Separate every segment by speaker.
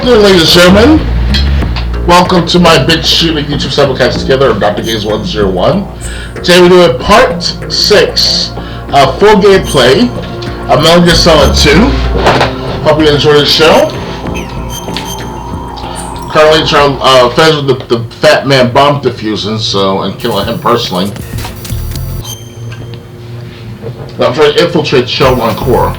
Speaker 1: afternoon, ladies and gentlemen. Welcome to my big shooting YouTube simulcast together of DoctorGames101. Today we're doing part 6 of full gameplay of Metal Gear Solid 2. Hope you enjoy the show. Currently trying to finish with the Fat Man bomb defusing, and killing him personally. I'm trying to infiltrate Shelron Core.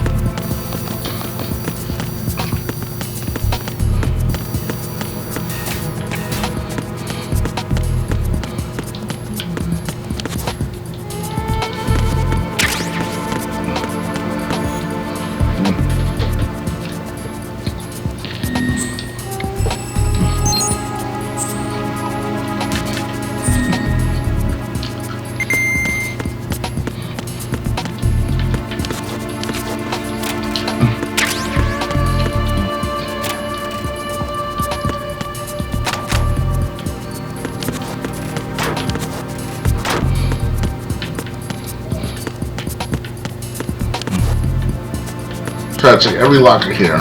Speaker 1: Try to check every locker here.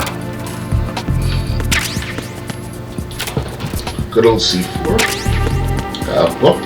Speaker 1: Good old C4. Book.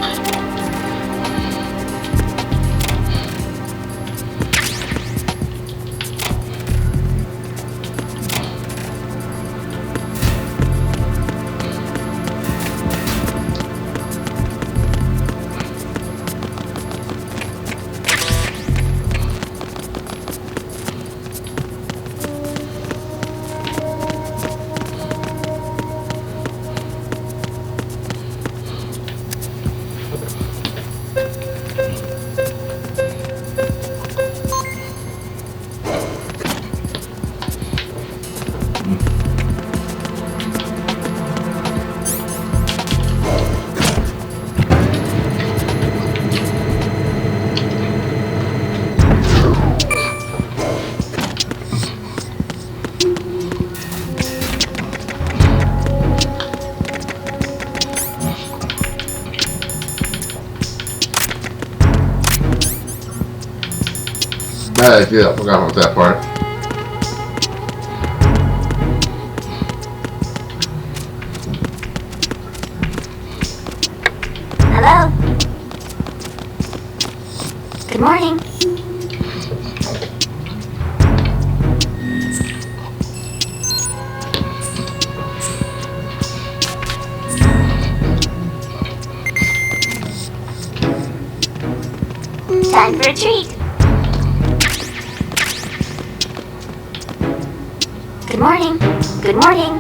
Speaker 1: Yeah, I forgot about that part.
Speaker 2: Hello? Good morning. Time for a treat. Good morning. Good morning.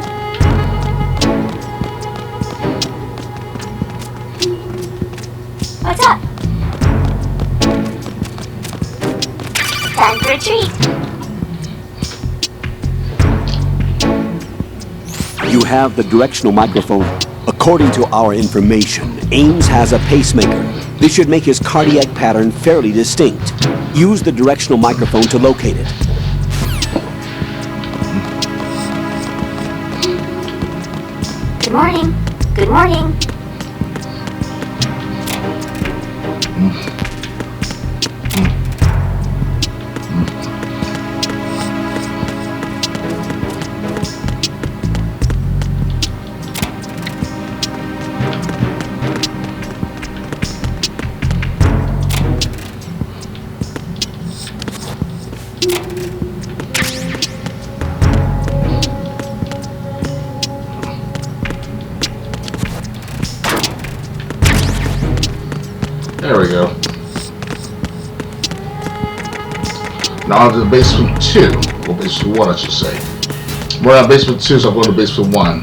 Speaker 2: What's up? Time for a treat.
Speaker 3: You have the directional microphone. According to our information, Ames has a pacemaker. This should make his cardiac pattern fairly distinct. Use the directional microphone to locate it.
Speaker 2: Good morning. Good morning.
Speaker 1: There we go. Now on to basement 2. Or basement 1, I should say. We're on basement 2, so I'm going to basement 1.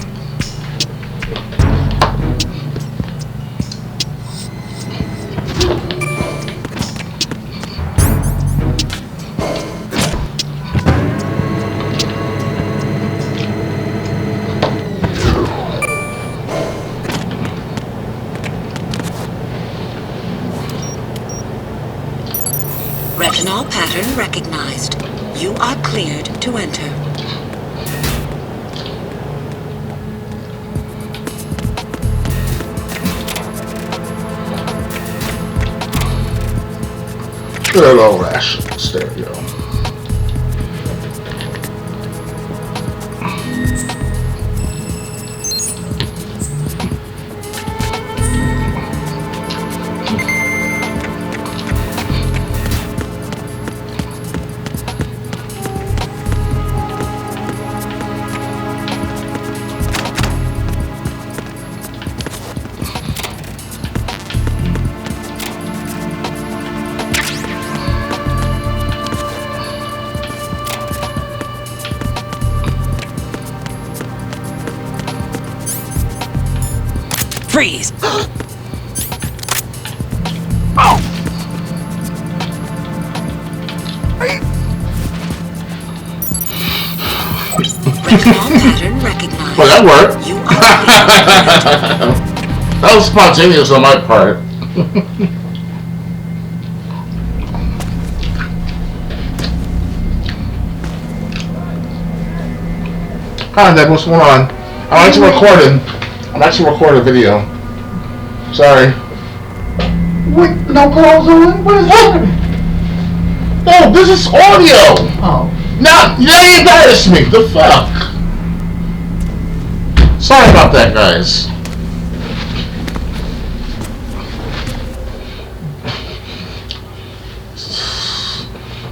Speaker 4: Retinol pattern recognized. You are cleared to enter.
Speaker 1: Good old rations. There we go.
Speaker 5: Freeze!
Speaker 4: Retinol pattern recognized.
Speaker 1: Well, that worked.
Speaker 4: You are
Speaker 1: That was spontaneous on my part. Hi, Deb, what's going on? I'm actually recording. I'm actually recording a video. Sorry.
Speaker 6: What? No calls on? What is happening?
Speaker 1: No, this is audio.
Speaker 6: Oh.
Speaker 1: Now you embarrassed me. The fuck? Sorry about that, guys.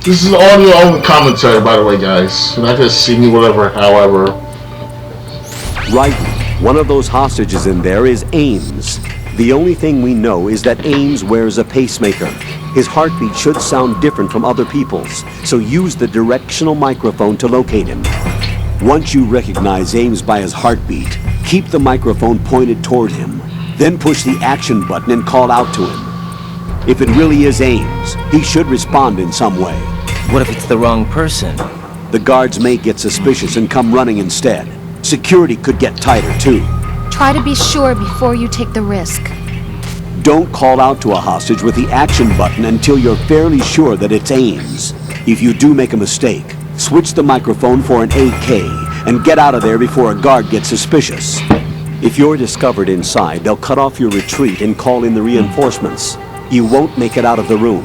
Speaker 1: This is audio only commentary, by the way, guys. You're not gonna see me, whatever, however.
Speaker 3: Right. One of those hostages in there is Ames. The only thing we know is that Ames wears a pacemaker. His heartbeat should sound different from other people's, so use the directional microphone to locate him. Once you recognize Ames by his heartbeat, keep the microphone pointed toward him. Then push the action button and call out to him. If it really is Ames, he should respond in some way.
Speaker 5: What if it's the wrong person?
Speaker 3: The guards may get suspicious and come running instead. Security could get tighter, too.
Speaker 7: Try to be sure before you take the risk.
Speaker 3: Don't call out to a hostage with the action button until you're fairly sure that it's Ames. If you do make a mistake, switch the microphone for an AK and get out of there before a guard gets suspicious. If you're discovered inside, they'll cut off your retreat and call in the reinforcements. You won't make it out of the room.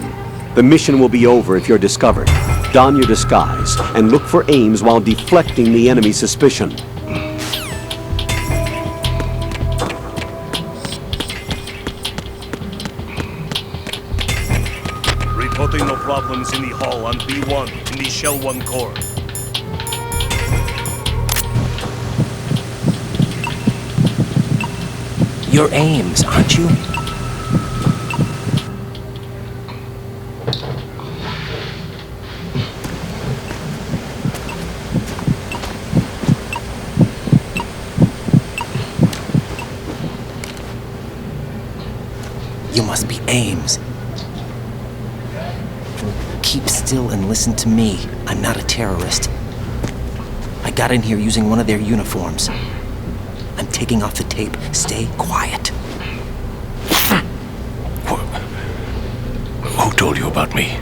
Speaker 3: The mission will be over if you're discovered. Don your disguise and look for Ames while deflecting the enemy's suspicion.
Speaker 8: Reporting no problems in the hall on B1 in the Shell 1 core.
Speaker 5: You're Ames, aren't you? You must be Ames. Keep still and listen to me. I'm not a terrorist. I got in here using one of their uniforms. I'm taking off the tape. Stay quiet.
Speaker 8: Who told you about me?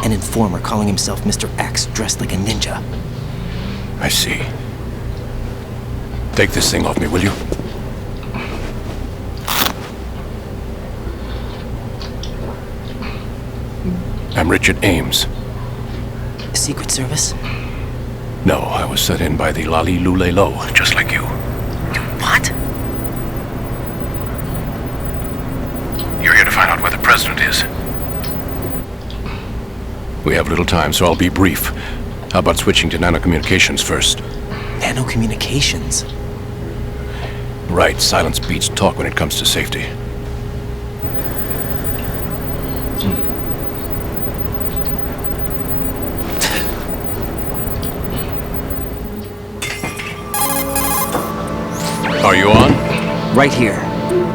Speaker 5: An informer calling himself Mr. X, dressed like a ninja.
Speaker 8: I see. Take this thing off me, will you? I'm Richard Ames.
Speaker 5: Secret Service?
Speaker 8: No, I was set in by the Lali Lule Lo, just like you.
Speaker 5: What?
Speaker 8: You're here to find out where the president is. We have little time, so I'll be brief. How about switching to nanocommunications first?
Speaker 5: Nanocommunications?
Speaker 8: Right, silence beats talk when it comes to safety. Are you on?
Speaker 5: Right here.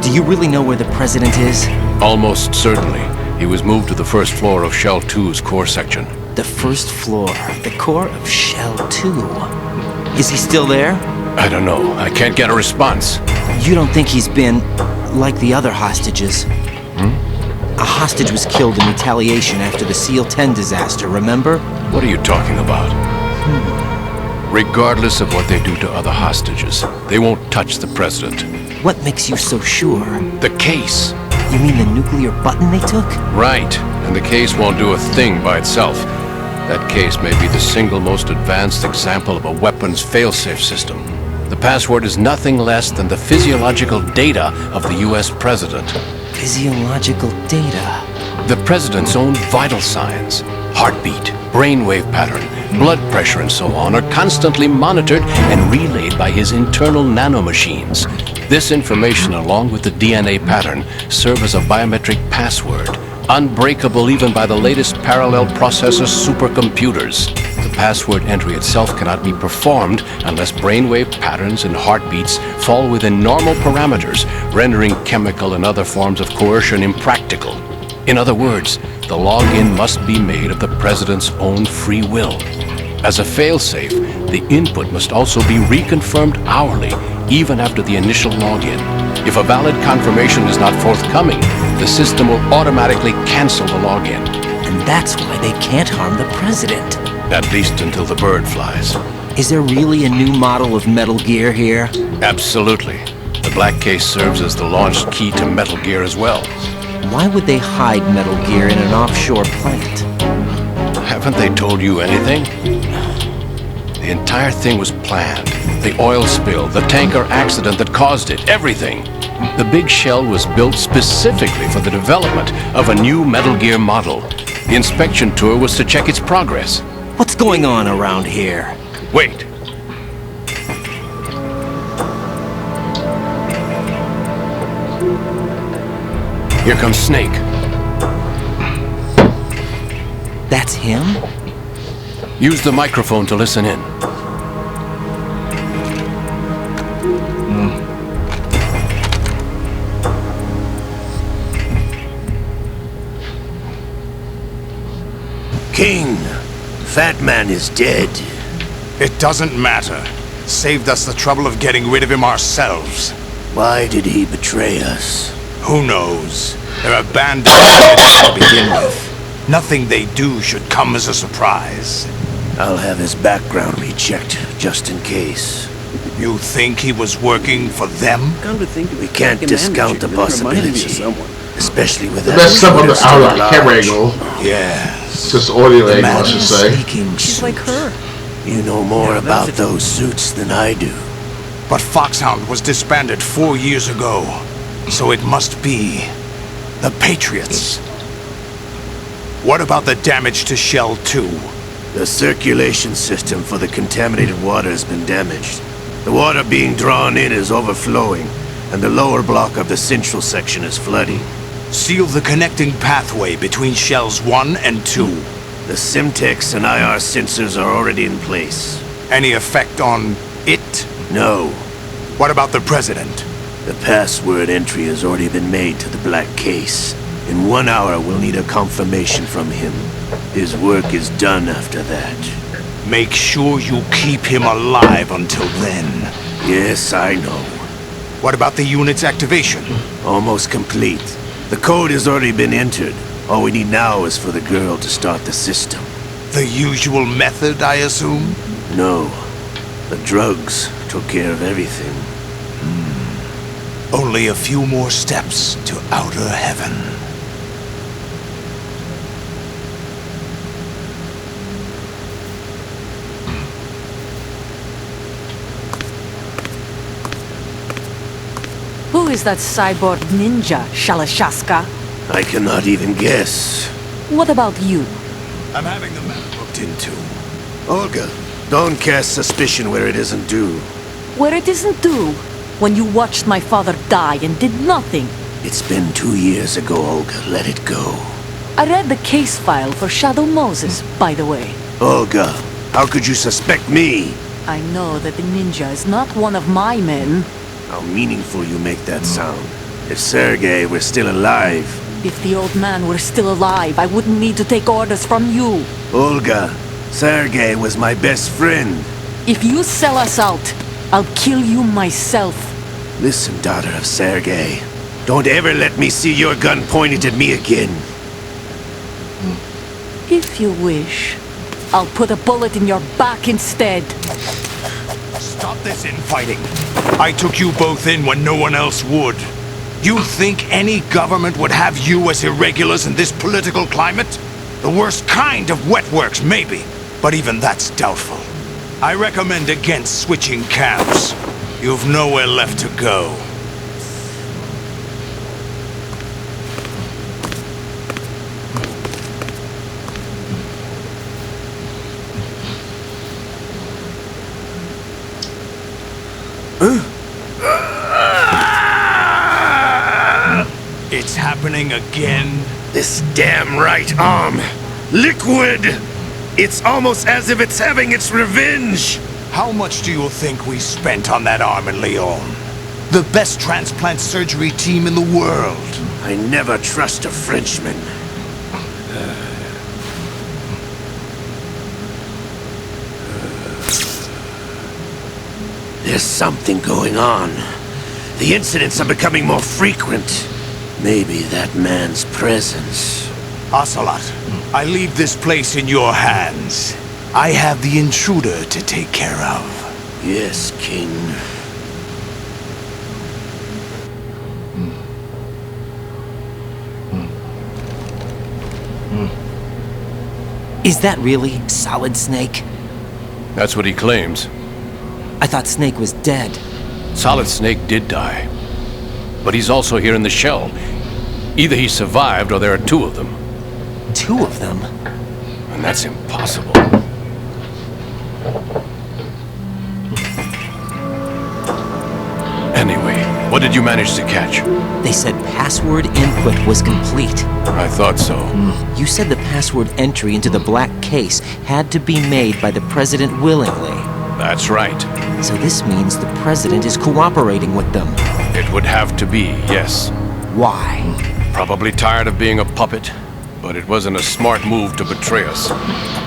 Speaker 5: Do you really know where the president is?
Speaker 8: Almost certainly. He was moved to the first floor of Shell 2's core section.
Speaker 5: The first floor, the core of Shell 2. Is he still there?
Speaker 8: I don't know. I can't get a response.
Speaker 5: You don't think he's been like the other hostages? A hostage was killed in retaliation after the SEAL 10 disaster, remember?
Speaker 8: What are you talking about? Regardless of what they do to other hostages, they won't touch the president.
Speaker 5: What makes you so sure?
Speaker 8: The case.
Speaker 5: You mean the nuclear button they took?
Speaker 8: Right. And the case won't do a thing by itself. That case may be the single most advanced example of a weapons failsafe system. The password is nothing less than the physiological data of the US president.
Speaker 5: Physiological data?
Speaker 8: The president's own vital signs, heartbeat, brainwave pattern, blood pressure and so on are constantly monitored and relayed by his internal nanomachines. This information, along with the DNA pattern, serve as a biometric password, unbreakable even by the latest parallel processor supercomputers.
Speaker 1: The
Speaker 8: password entry itself cannot be performed unless brainwave patterns and heartbeats fall within normal parameters, rendering chemical and other forms of coercion impractical. In other words, the login must be made of the President's own free will. As a failsafe, the input must also be reconfirmed hourly, even after the initial login. If a valid confirmation is not forthcoming, the system will automatically cancel the login.
Speaker 5: And that's why they can't harm the President.
Speaker 8: At least until the bird flies.
Speaker 5: Is there really a new model of Metal Gear here?
Speaker 8: Absolutely. The black case serves as the launch key to Metal Gear as well.
Speaker 5: Why would they hide Metal Gear in an offshore plant?
Speaker 8: Haven't they told you anything? The entire thing was planned. The oil spill, the tanker accident that caused it, everything. The big shell was built specifically for the development of a new Metal Gear model. The inspection tour was to check its progress.
Speaker 5: What's going on around here?
Speaker 8: Wait. Here comes Snake.
Speaker 5: That's him?
Speaker 8: Use the microphone to listen in.
Speaker 9: King, Fat Man is dead.
Speaker 10: It doesn't matter. Saved us the trouble of getting rid of him ourselves.
Speaker 9: Why did he betray us?
Speaker 10: Who knows? They're a band of idiots to begin with. Nothing they do should come as a surprise.
Speaker 9: I'll have his background rechecked, just in case.
Speaker 10: You think he was working for them?
Speaker 9: We can't discount the possibility, especially with
Speaker 1: The best stuff on the camera angle.
Speaker 10: Yes.
Speaker 1: It's just audio angle, I should say.
Speaker 9: She's like her. You know more about those suits than I do.
Speaker 10: But Foxhound was disbanded 4 years ago. So it must be the Patriots. What about the damage to Shell 2?
Speaker 9: The circulation system for the contaminated water has been damaged. The water being drawn in is overflowing, and the lower block of the central section is flooding.
Speaker 10: Seal the connecting pathway between Shells 1 and 2.
Speaker 9: The Simtex and IR sensors are already in place.
Speaker 10: Any effect on it?
Speaker 9: No.
Speaker 10: What about the President?
Speaker 9: The password entry has already been made to the black case. In 1 hour, we'll need a confirmation from him. His work is done after that.
Speaker 10: Make sure you keep him alive until then.
Speaker 9: Yes, I know.
Speaker 10: What about the unit's activation?
Speaker 9: Almost complete. The code has already been entered. All we need now is for the girl to start the system.
Speaker 10: The usual method, I assume?
Speaker 9: No. The drugs took care of everything.
Speaker 10: Only a few more steps to outer heaven.
Speaker 11: Who is that cyborg ninja, Shalashaska?
Speaker 9: I cannot even guess.
Speaker 11: What about you?
Speaker 10: I'm having the matter looked into.
Speaker 9: Olga, don't cast suspicion where it isn't due.
Speaker 11: Where it isn't due? When you watched my father die and did nothing.
Speaker 9: It's been 2 years ago, Olga. Let it go.
Speaker 11: I read the case file for Shadow Moses, by the way.
Speaker 9: Olga, how could you suspect me?
Speaker 11: I know that the ninja is not one of my men.
Speaker 9: How meaningful you make that sound. If Sergei were still alive...
Speaker 11: If the old man were still alive, I wouldn't need to take orders from you.
Speaker 9: Olga, Sergei was my best friend.
Speaker 11: If you sell us out, I'll kill you myself.
Speaker 9: Listen, daughter of Sergei. Don't ever let me see your gun pointed at me again.
Speaker 11: If you wish, I'll put a bullet in your back instead.
Speaker 10: Stop this infighting. I took you both in when no one else would. You think any government would have you as irregulars in this political climate? The worst kind of wet works, maybe. But even that's doubtful. I recommend against switching camps. You've nowhere left to go. It's happening again.
Speaker 9: This damn right arm. Liquid! It's almost as if it's having its revenge.
Speaker 10: How much do you think we spent on that arm in Lyon? The best transplant surgery team in the world.
Speaker 9: I never trust a Frenchman. There's something going on. The incidents are becoming more frequent. Maybe that man's presence.
Speaker 10: Ocelot, I leave this place in your hands. I have the intruder to take care of.
Speaker 9: Yes, King.
Speaker 5: Is that really Solid Snake?
Speaker 8: That's what he claims.
Speaker 5: I thought Snake was dead.
Speaker 8: Solid Snake did die. But he's also here in the shell. Either he survived or there are two of them.
Speaker 5: Two of them?
Speaker 8: And that's impossible. Anyway, what did you manage to catch?
Speaker 5: They said password input was complete.
Speaker 8: I thought so.
Speaker 5: You said the password entry into the black case had to be made by the president willingly.
Speaker 8: That's right.
Speaker 5: So this means the president is cooperating with them.
Speaker 8: It would have to be, yes.
Speaker 5: Why?
Speaker 8: Probably tired of being a puppet, but it wasn't a smart move to betray us.
Speaker 5: A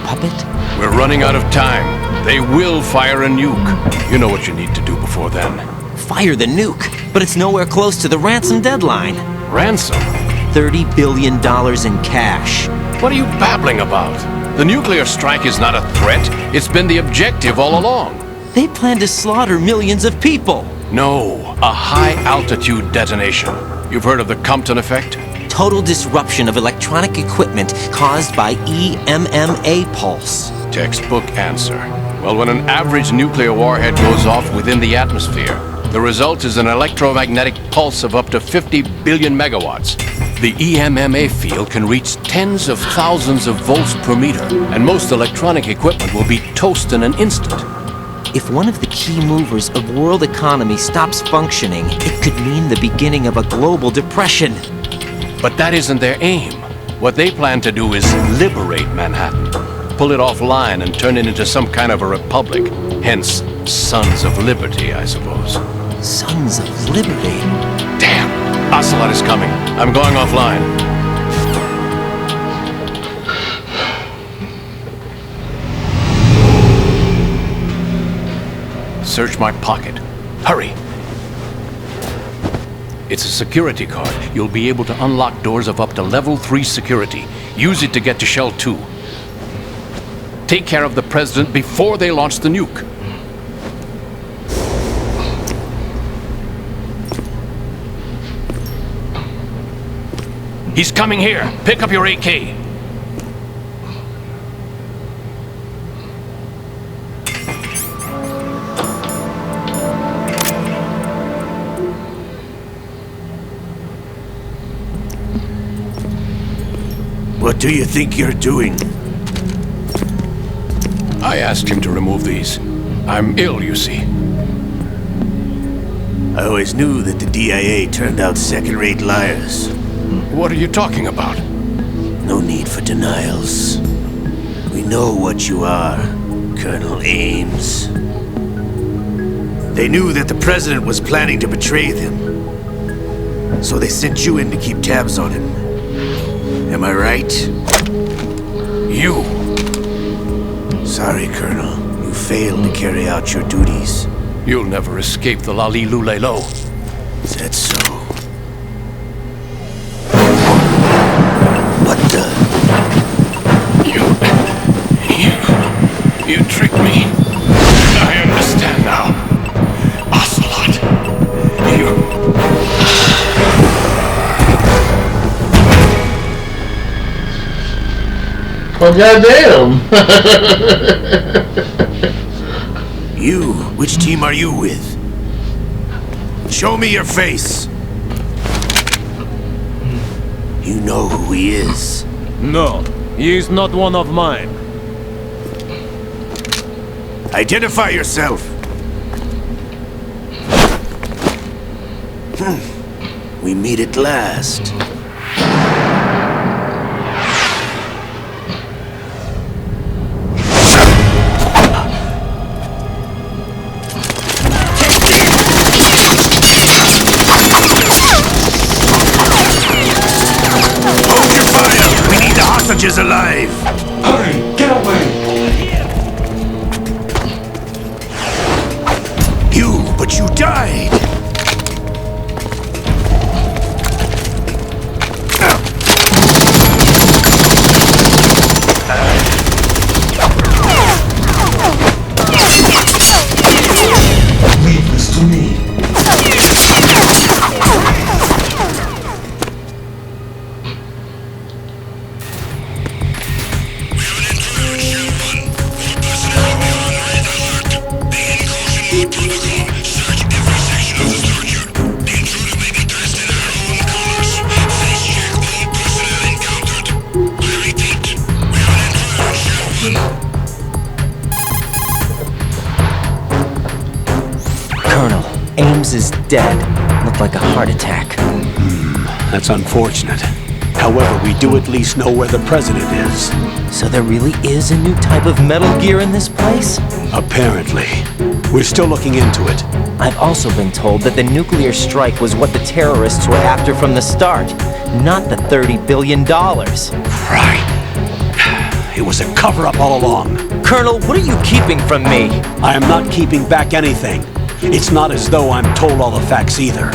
Speaker 5: puppet?
Speaker 8: We're running out of time. They will fire a nuke. You know what you need to do before then.
Speaker 5: Fire the nuke, but it's nowhere close to the ransom deadline.
Speaker 8: Ransom?
Speaker 5: $30 billion in cash.
Speaker 8: What are you babbling about? The nuclear strike is not a threat. It's been the objective all along.
Speaker 5: They plan to slaughter millions of people.
Speaker 8: No, a high-altitude detonation. You've heard of the Compton effect?
Speaker 5: Total disruption of electronic equipment caused by EMMA pulse.
Speaker 8: Textbook answer. Well, when an average nuclear warhead goes off within the atmosphere, the result is an electromagnetic pulse of up to 50 billion megawatts. The EMMA field can reach tens of thousands of volts per meter, and most electronic equipment will be toast in an instant.
Speaker 5: If one of the key movers of world economy stops functioning, it could mean the beginning of a global depression.
Speaker 8: But that isn't their aim. What they plan to do is liberate Manhattan. Pull it offline and turn it into some kind of a republic. Hence, Sons of Liberty, I suppose.
Speaker 5: Sons of Liberty?
Speaker 8: Damn! Ocelot is coming. I'm going offline. Search my pocket. Hurry! It's a security card. You'll be able to unlock doors of up to level 3 security. Use it to get to Shell 2. Take care of the president before they launch the nuke. He's coming here. Pick up your AK.
Speaker 9: What do you think you're doing?
Speaker 8: I asked him to remove these. I'm ill, you see.
Speaker 9: I always knew that the DIA turned out second-rate liars.
Speaker 8: What are you talking about?
Speaker 9: No need for denials. We know what you are, Colonel Ames. They knew that the president was planning to betray them. So they sent you in to keep tabs on him. Am I right?
Speaker 8: You!
Speaker 9: Sorry, Colonel. You failed to carry out your duties.
Speaker 8: You'll never escape the Lali Lulelo.
Speaker 9: Is that so? What the?
Speaker 8: You tricked me. I understand now. Ocelot.
Speaker 1: Oh, goddamn.
Speaker 9: You? Which team are you with? Show me your face. You know who he is.
Speaker 12: No, he is not one of mine.
Speaker 9: Identify yourself. We meet at last. died!
Speaker 13: Leave this to me.
Speaker 5: Colonel, Ames is dead. Looked like a heart attack.
Speaker 3: That's unfortunate. However, we do at least know where the president is.
Speaker 5: So there really is a new type of Metal Gear in this place?
Speaker 3: Apparently. We're still looking into it.
Speaker 5: I've also been told that the nuclear strike was what the terrorists were after from the start, not the $30 billion.
Speaker 3: Right. It was a cover-up all along.
Speaker 5: Colonel, what are you keeping from me?
Speaker 3: I am not keeping back anything. It's not as though I'm told all the facts either.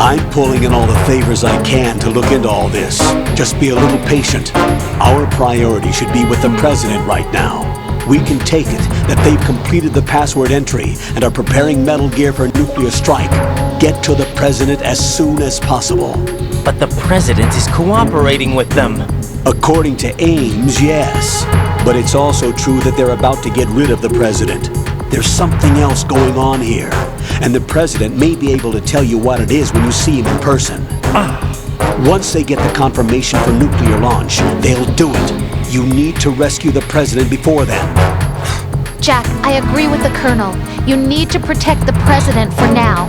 Speaker 3: I'm pulling in all the favors I can to look into all this. Just be a little patient. Our priority should be with the president right now. We can take it that they've completed the password entry and are preparing Metal Gear for nuclear strike. Get to the president as soon as possible.
Speaker 5: But the president is cooperating with them.
Speaker 3: According to Ames, yes. But it's also true that they're about to get rid of the president. There's something else going on here, and the president may be able to tell you what it is when you see him in person. Once they get the confirmation for nuclear launch, they'll do it. You need to rescue the president before then.
Speaker 7: Jack, I agree with the Colonel. You need to protect the president for now.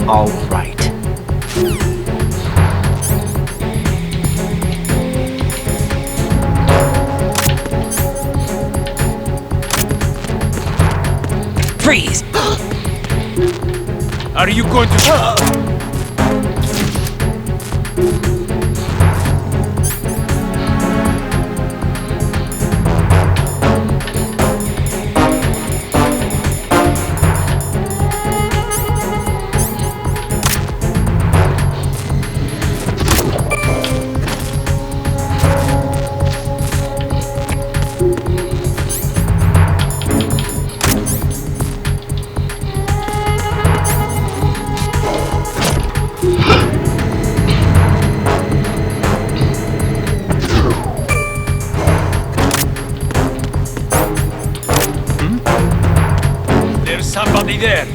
Speaker 5: All right. Freeze!
Speaker 12: Are you going to... Somebody there!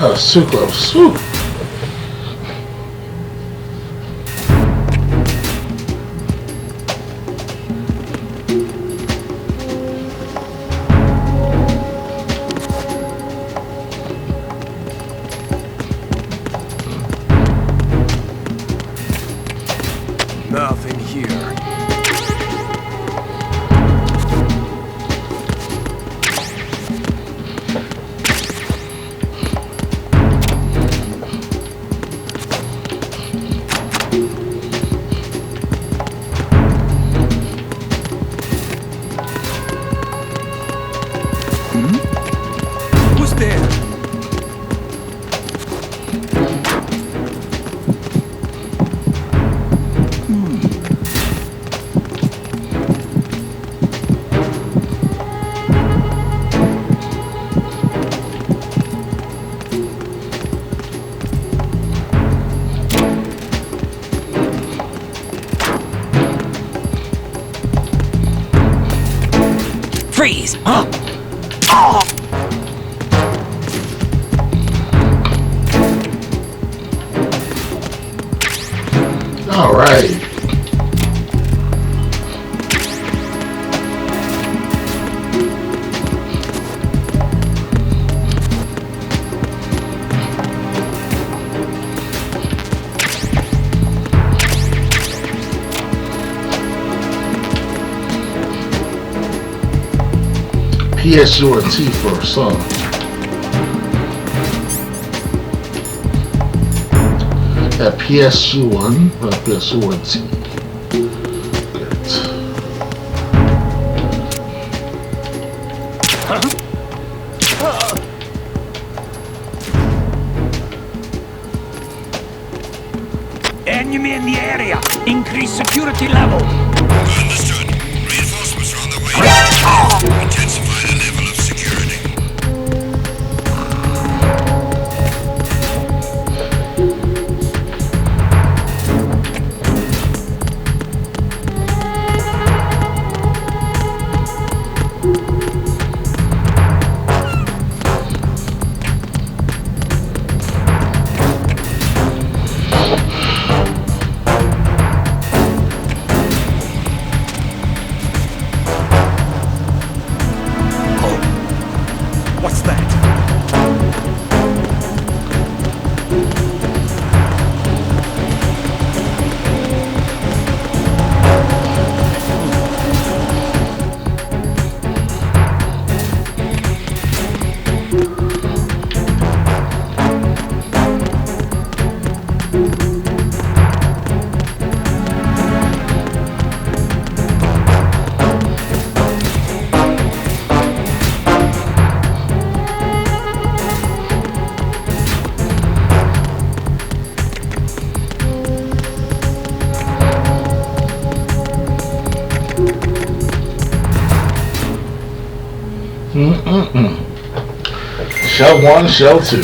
Speaker 1: Oh, so close. Whew.
Speaker 12: Nothing here.
Speaker 5: please. Huh?
Speaker 1: All right. PSU or T first, huh? Yeah, PSU1, PSU1T.
Speaker 12: Enemy in the area. Increase security level.
Speaker 10: Understood. Reinforcements are on the way. Intensify the level of security.
Speaker 12: What's that?
Speaker 1: Shell 1, Shell 2.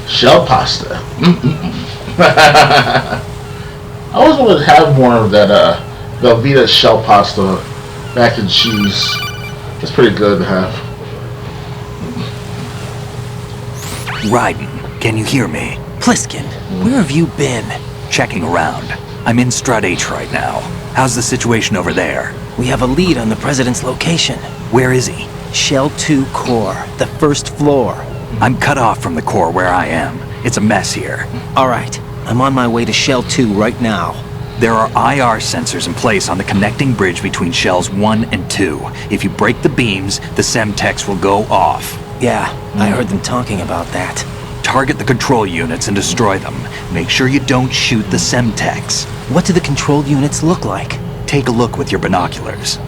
Speaker 1: Shell pasta. I always wanted to have more of that Velveeta shell pasta, mac and cheese. It's pretty good to have.
Speaker 14: Raiden, can you hear me?
Speaker 5: Pliskin, where have you been?
Speaker 14: Checking around. I'm in Strut H right now. How's the situation over there?
Speaker 5: We have a lead on the president's location.
Speaker 14: Where is he?
Speaker 5: Shell 2 core, the first floor.
Speaker 14: I'm cut off from the core where I am. It's a mess here.
Speaker 5: All right, I'm on my way to Shell 2 right now.
Speaker 14: There are IR sensors in place on the connecting bridge between Shells 1 and 2. If you break the beams, the Semtex will go off.
Speaker 5: Yeah, I heard them talking about that.
Speaker 14: Target the control units and destroy them. Make sure you don't shoot the Semtex.
Speaker 5: What do the control units look like?
Speaker 14: Take a look with your binoculars.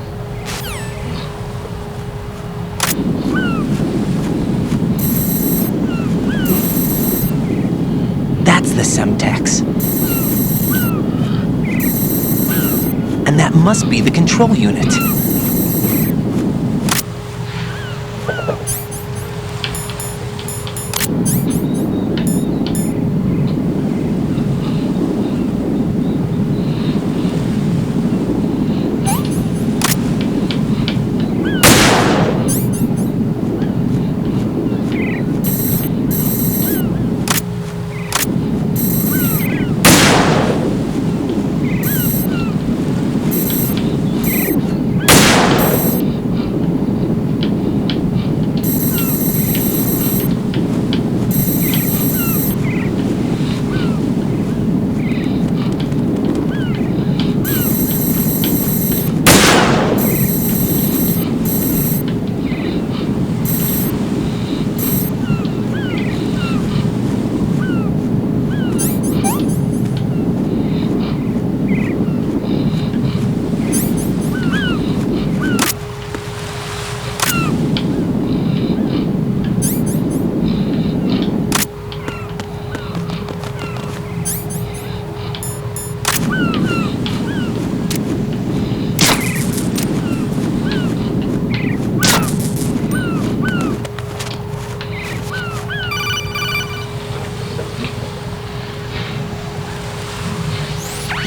Speaker 5: That's the Semtex. And that must be the control unit.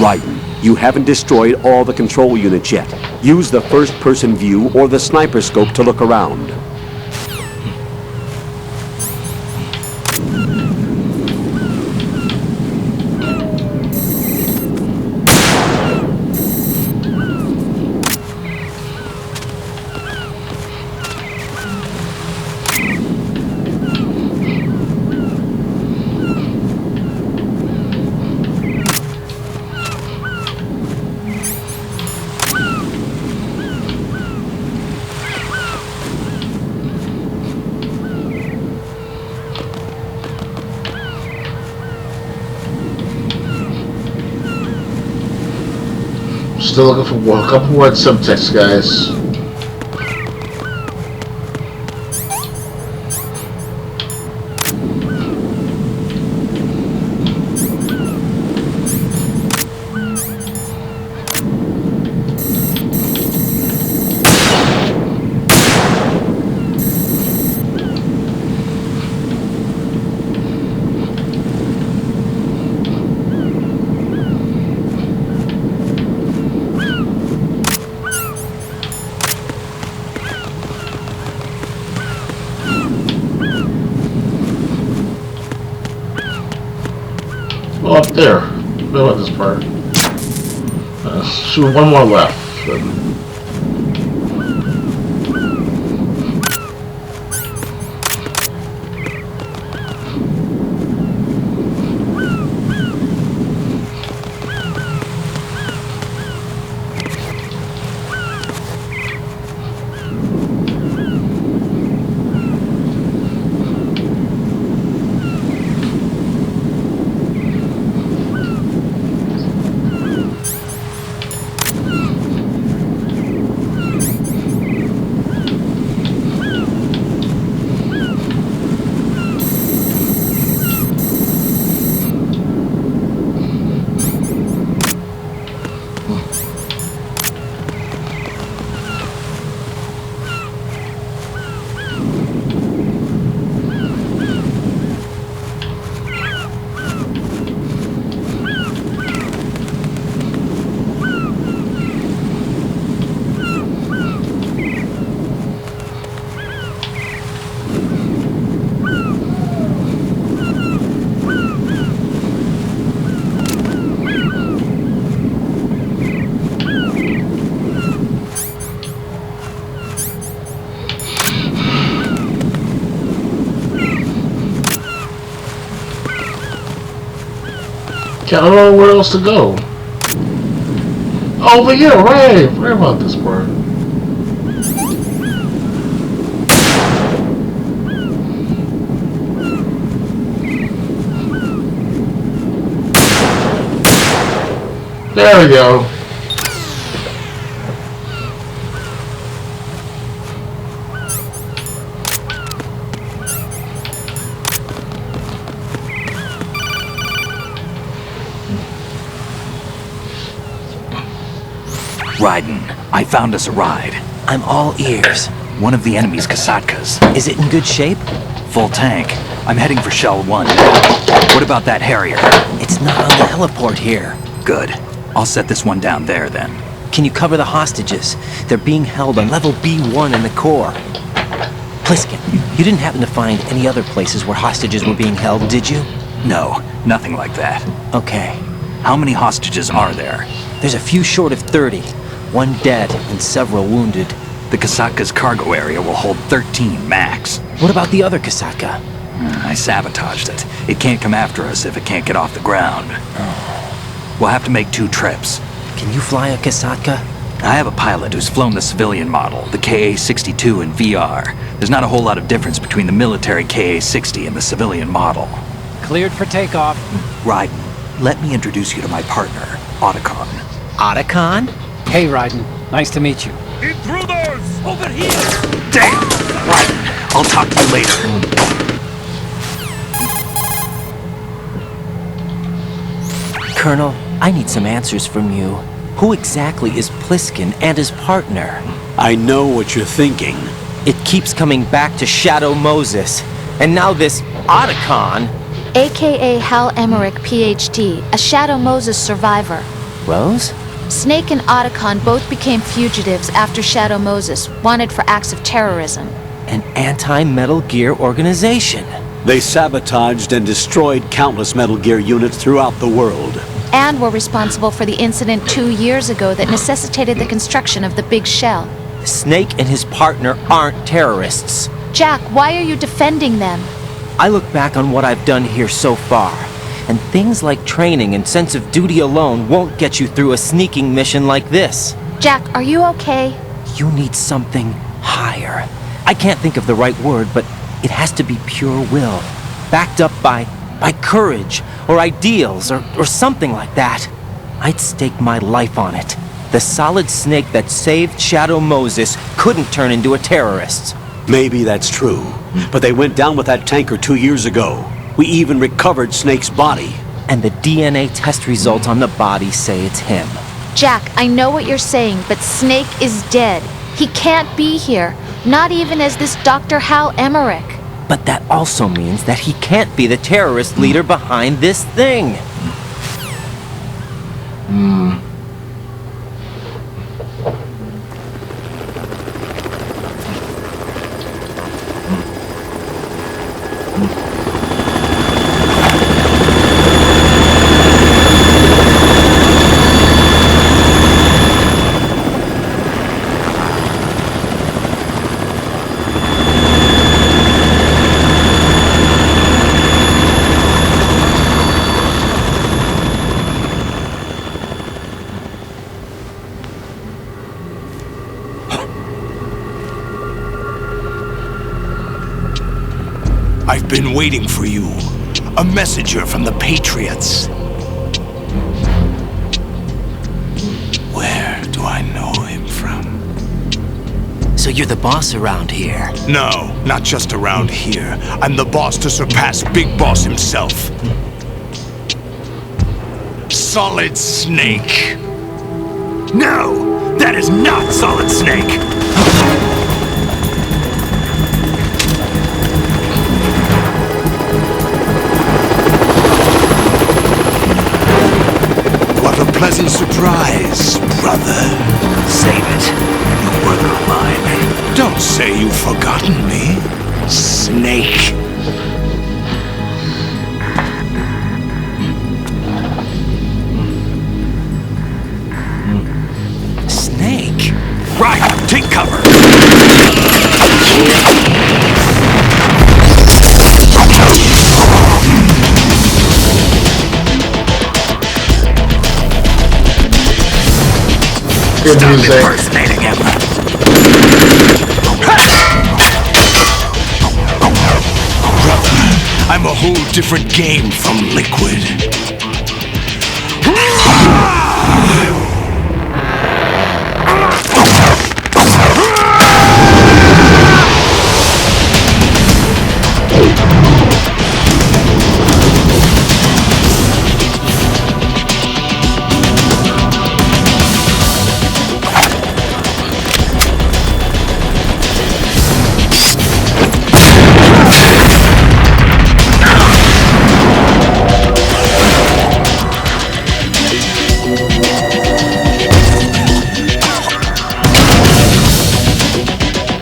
Speaker 3: Raiden, you haven't destroyed all the control units yet. Use the first-person view or the sniper scope to look around.
Speaker 1: Still looking for a couple more subtext, guys. Oh, up there. What about this part? Shoot, one more left. I don't know where else to go. Over here, right. Right about this part. There we go.
Speaker 14: Raiden, I found us a ride.
Speaker 5: I'm all ears.
Speaker 14: One of the enemy's Kasatkas.
Speaker 5: Is it in good shape?
Speaker 14: Full tank. I'm heading for Shell 1 now. What about that Harrier?
Speaker 5: It's not on the heliport here.
Speaker 14: Good. I'll set this one down there then.
Speaker 5: Can you cover the hostages? They're being held on level B1 in the core. Pliskin, you didn't happen to find any other places where hostages were being held, did you?
Speaker 14: No, nothing like that.
Speaker 5: Okay.
Speaker 14: How many hostages are there?
Speaker 5: There's a few short of 30. One dead and several wounded.
Speaker 14: The Kasatka's cargo area will hold 13 max.
Speaker 5: What about the other Kasatka?
Speaker 14: I sabotaged it. It can't come after us if it can't get off the ground.
Speaker 5: Oh.
Speaker 14: We'll have to make 2 trips.
Speaker 5: Can you fly a Kasatka?
Speaker 14: I have a pilot who's flown the civilian model, the KA-62 in VR. There's not a whole lot of difference between the military KA-60 and the civilian model.
Speaker 15: Cleared for takeoff.
Speaker 14: Raiden, let me introduce you to my partner, Otacon.
Speaker 5: Otacon?
Speaker 15: Hey, Raiden. Nice to meet you.
Speaker 12: Intruders! Over here!
Speaker 14: Damn! Raiden, I'll talk to you later.
Speaker 5: Colonel, I need some answers from you. Who exactly is Pliskin and his partner?
Speaker 3: I know what you're thinking.
Speaker 5: It keeps coming back to Shadow Moses. And now this Otacon.
Speaker 7: AKA Hal Emmerich, PhD, a Shadow Moses survivor.
Speaker 5: Rose?
Speaker 7: Snake and Otacon both became fugitives after Shadow Moses, wanted for acts of terrorism.
Speaker 5: An anti-Metal Gear organization.
Speaker 3: They sabotaged and destroyed countless Metal Gear units throughout the world.
Speaker 7: And were responsible for the incident 2 years ago that necessitated the construction of the Big Shell.
Speaker 5: Snake and his partner aren't terrorists.
Speaker 7: Jack, why are you defending them?
Speaker 5: I look back on what I've done here so far, and things like training and sense of duty alone won't get you through a sneaking mission like this.
Speaker 7: Jack, are you okay?
Speaker 5: You need something higher. I can't think of the right word, but it has to be pure will, backed up by courage, or ideals, or something like that. I'd stake my life on it. The solid Snake that saved Shadow Moses couldn't turn into a terrorist.
Speaker 3: Maybe that's true, but they went down with that tanker 2 years ago. We even recovered Snake's body.
Speaker 5: And the DNA test results on the body say it's him.
Speaker 7: Jack, I know what you're saying, but Snake is dead. He can't be here, not even as this Dr. Hal Emmerich.
Speaker 5: But that also means that he can't be the terrorist leader behind this thing.
Speaker 10: I've been waiting for you. A messenger from the Patriots. Where do I know him from?
Speaker 5: So you're the boss around here?
Speaker 10: No, not just around here. I'm the boss to surpass Big Boss himself. Solid Snake. No, that is not Solid Snake. Pleasant surprise, brother.
Speaker 9: Save it. You work on mine.
Speaker 10: Don't say you've forgotten me, Snake.
Speaker 5: Snake?
Speaker 10: Right, take cover.
Speaker 1: Good
Speaker 10: Stop
Speaker 1: music.
Speaker 10: impersonating him. Brother, I'm a whole different game from Liquid.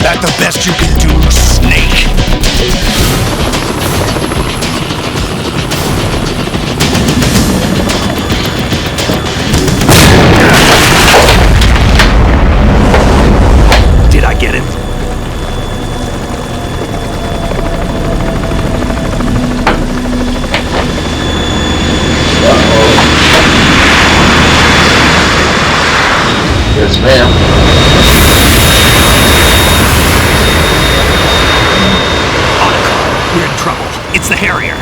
Speaker 10: That the best you can do, Snake?
Speaker 9: Did I get it?
Speaker 1: Yes, ma'am.
Speaker 9: We're in trouble. It's the Harrier.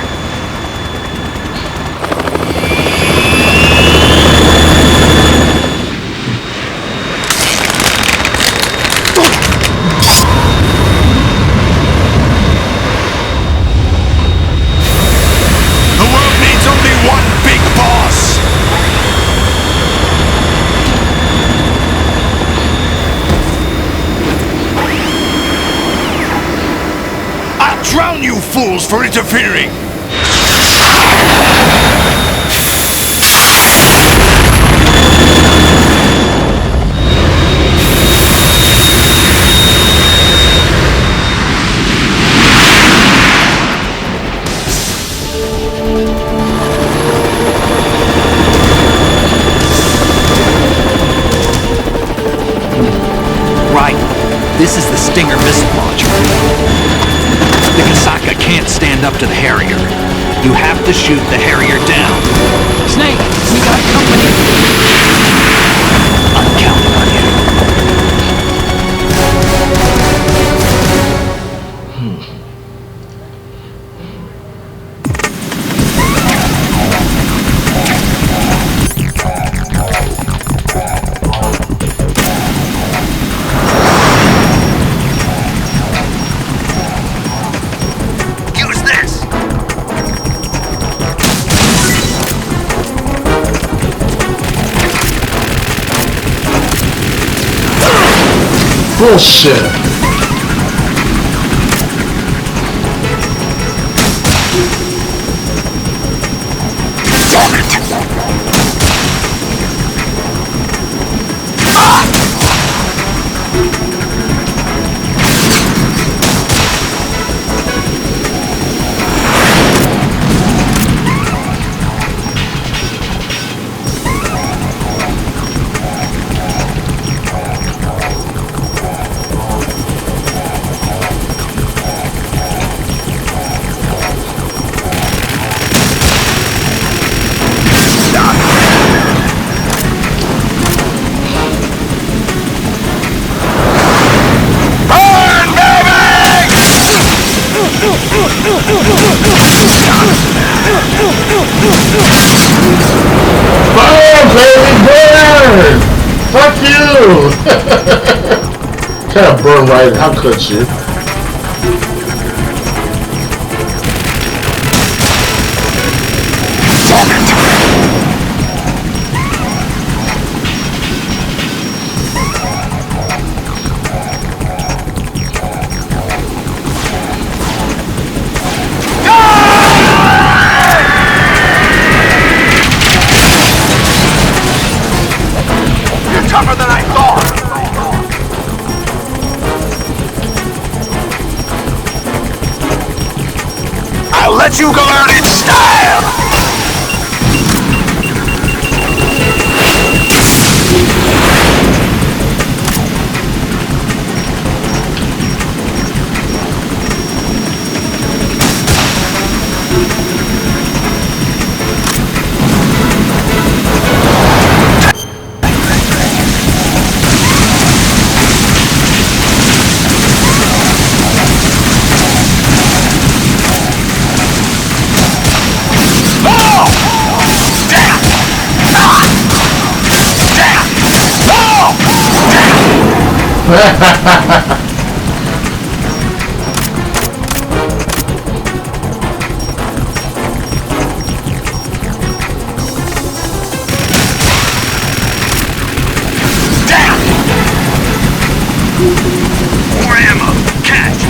Speaker 10: The world needs only one big boss. I'll drown you fools for interfering.
Speaker 14: stand up to the Harrier. You have to shoot the Harrier down.
Speaker 15: Snake, we got company.
Speaker 14: I'm counting on you.
Speaker 1: Bullshit. Burn, baby, burn! Fuck you! Kind of burn right. How could you?
Speaker 10: Tougher than I thought! I'll let you go out in style! More ammo! Catch!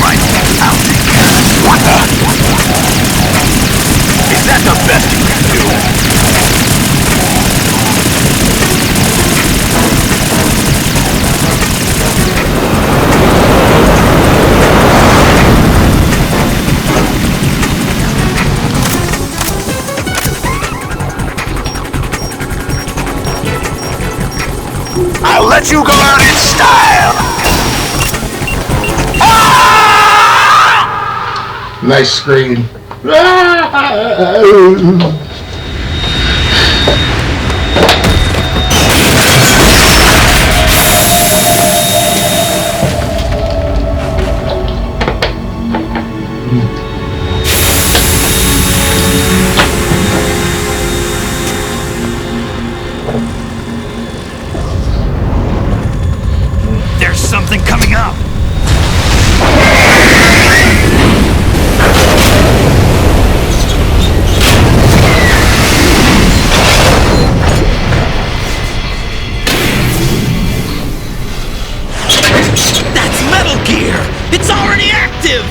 Speaker 10: Right, I'll take care of it. What the? Is that the best you can do? I'll let you go out in style! Ah!
Speaker 1: Nice screen.
Speaker 10: There's something coming up!
Speaker 12: That's Metal Gear! It's already active!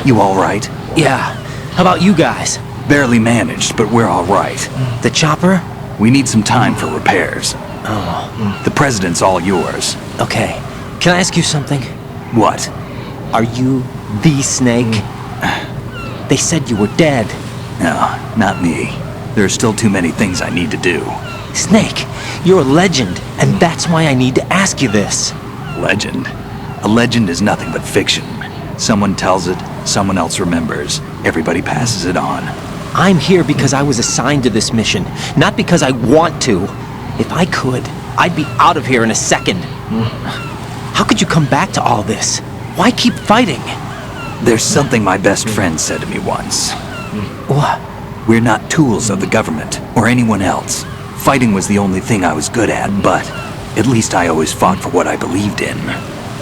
Speaker 14: You all right?
Speaker 5: Yeah. How about you guys?
Speaker 14: Barely managed, but we're all right.
Speaker 5: The chopper?
Speaker 14: We need some time for repairs.
Speaker 5: Oh.
Speaker 14: The president's all yours.
Speaker 5: Okay. Can I ask you something?
Speaker 14: What?
Speaker 5: Are you the Snake? They said you were dead.
Speaker 14: No, not me. There are still too many things I need to do.
Speaker 5: Snake, you're a legend, and that's why I need to ask you this.
Speaker 14: Legend? A legend is nothing but fiction. Someone tells it, someone else remembers. Everybody passes it on.
Speaker 5: I'm here because I was assigned to this mission, not because I want to. If I could, I'd be out of here in a second. How could you come back to all this? Why keep fighting?
Speaker 14: There's something my best friend said to me once.
Speaker 5: What?
Speaker 14: We're not tools of the government or anyone else. Fighting was the only thing I was good at, but at least I always fought for what I believed in.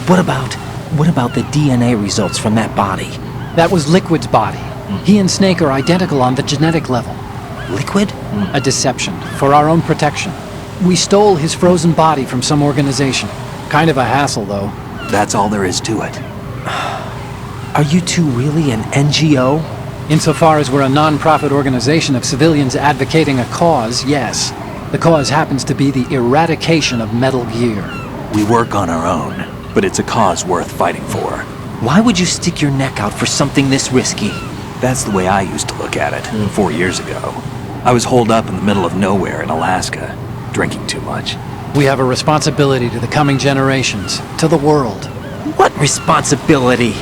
Speaker 5: What about the DNA results from that body?
Speaker 15: That was Liquid's body. He and Snake are identical on the genetic level.
Speaker 5: Liquid?
Speaker 15: A deception, for our own protection. We stole his frozen body from some organization. Kind of a hassle, though.
Speaker 14: That's all there is to it.
Speaker 5: Are you two really an NGO?
Speaker 15: Insofar as we're a non-profit organization of civilians advocating a cause, yes. The cause happens to be the eradication of Metal Gear.
Speaker 14: We work on our own, but it's a cause worth fighting for.
Speaker 5: Why would you stick your neck out for something this risky?
Speaker 14: That's the way I used to look at it 4 years ago. I was holed up in the middle of nowhere in Alaska, drinking too much.
Speaker 15: We have a responsibility to the coming generations, to the world.
Speaker 5: What responsibility?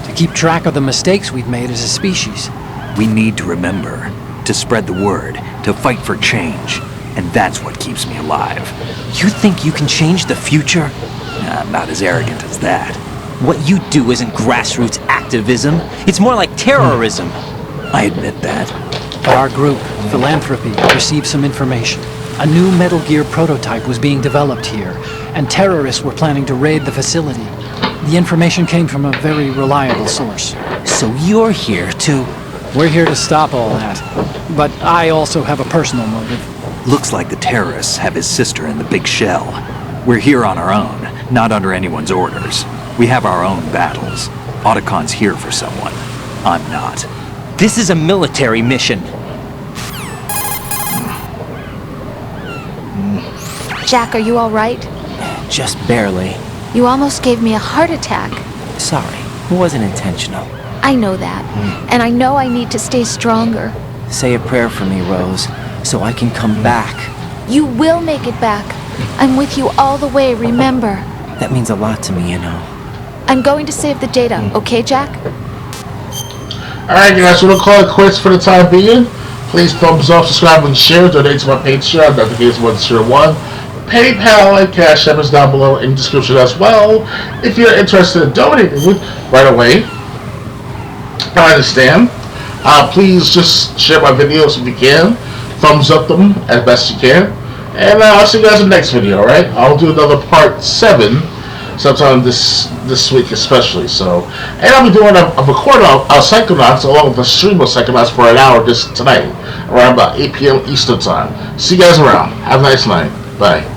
Speaker 15: To keep track of the mistakes we've made as a species.
Speaker 14: We need to remember, to spread the word, to fight for change. And that's what keeps me alive.
Speaker 5: You think you can change the future?
Speaker 14: I'm not as arrogant as that.
Speaker 5: What you do isn't grassroots activism. It's more like terrorism.
Speaker 14: I admit that.
Speaker 15: But our group, Philanthropy, received some information. A new Metal Gear prototype was being developed here, and terrorists were planning to raid the facility. The information came from a very reliable source.
Speaker 5: So you're here to...
Speaker 15: We're here to stop all that. But I also have a personal motive.
Speaker 14: Looks like the terrorists have his sister in the big shell. We're here on our own, not under anyone's orders. We have our own battles. Otacon's here for someone. I'm not.
Speaker 5: This is a military mission.
Speaker 7: Jack, are you all right?
Speaker 5: Just barely.
Speaker 7: You almost gave me a heart attack.
Speaker 5: Sorry, it wasn't intentional.
Speaker 7: I know that. And I know I need to stay stronger.
Speaker 5: Say a prayer for me, Rose, so I can come back.
Speaker 7: You will make it back. I'm with you all the way, remember?
Speaker 5: That means a lot to me, you know.
Speaker 7: I'm going to save the data, okay, Jack?
Speaker 1: Alright guys, we'll call it quits for the time being. Please thumbs up, subscribe, and share. Donate to my Patreon, DoctorGames101. PayPal and Cash App is down below in the description as well. If you're interested in donating right away, I understand. Please just share my videos if you can. Thumbs up them as best you can. And I'll see you guys in the next video, alright? I'll do another part 7 sometime this week especially. So, and I'll be doing a recording of Psychonauts along with a stream of Psychonauts for an hour tonight, around about 8 p.m. Eastern time. See you guys around. Have a nice night. Bye.